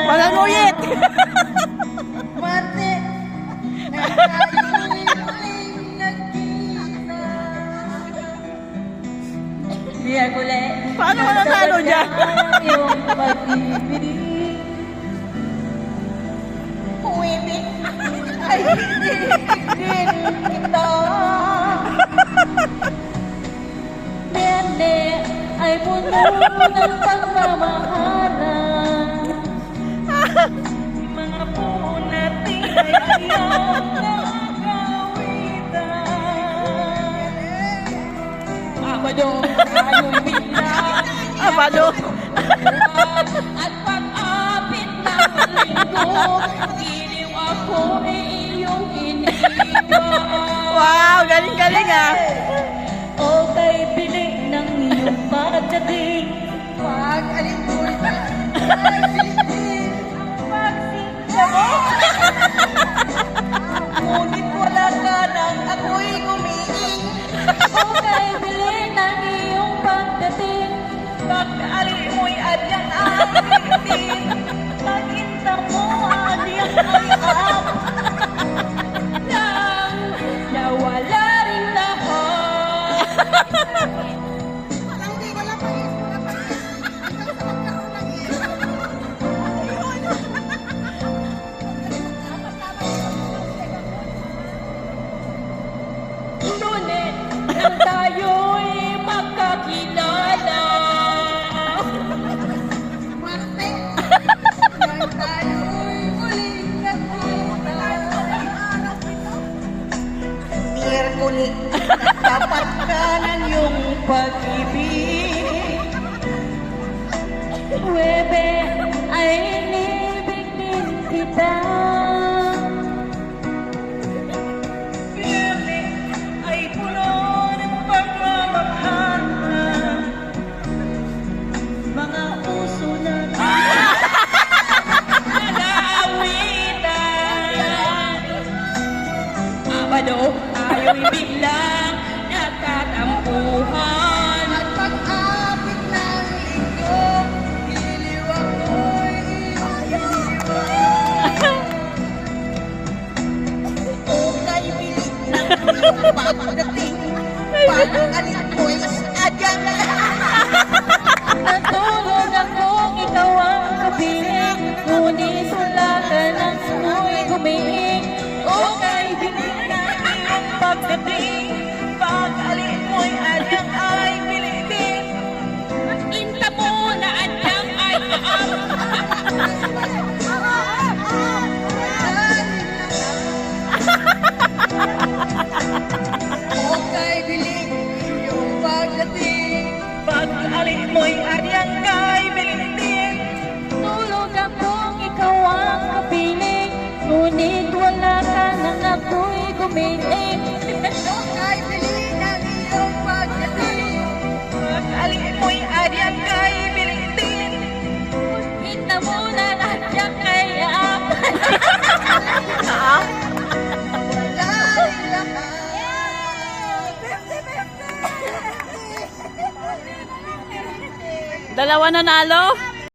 Mananuyit! Mate, na tayo'y muling nagkita. Miyaguli. Paano mo natalo dyan? Yung pag-ibig. Huwibig. Ay, hindi din kita. Nene ay puno ng pagmamahalan. Mga puno natin ay iyong nagawitan. Abado, tayo'y bigla. Abado. At pag-apit ng linggo, giliw ako ay iyong iniwan. Wow, galing-galing ah. O kay bilig ng iyong pagdating. Pag-alin ko'y pagsinta mo. Ngunit wala ka nang ako'y gumiing. O kay bilig ng iyong pagdating. Pag-alin mo'y adyang aking pag-inta mo adyang ayap. Nang nawala rin lahat. Ngunit nang tayo'y magkakilala. Nang tayo'y muling nagkita. Miyerkules, dapat ka ng iyong pag-ibig. Huwebe ay inibig din kita. Viernes ay puno ng pagmamaghalan. Mga uso na nalawitan. Abado, tayo'y biglang nagtatampuhan. At pag-apit ng linggo, giliw ako'y iniwan. O kay bilig ng iyong pagdating, pag-alin ko'y adyang natulog akong ikaw ang kapiling, ngunit wala ka nang ako'y gumiling. O kay bilig ng iyong pagdating, pag-alin mo'y adyang ay pilitin. Inta mo na adyang ay O kay bilig iyong pagdating, pag-alin mo'y adyang ay pilitin. Tulog akong ikaw ang kapiling, ngunit wala ka nang ako'y gumiling. O kay bilig ng iyong pagdating, pag-alin mo'y adyang ay pilitin. Kita mo na adyang ay Dalawa nanalo?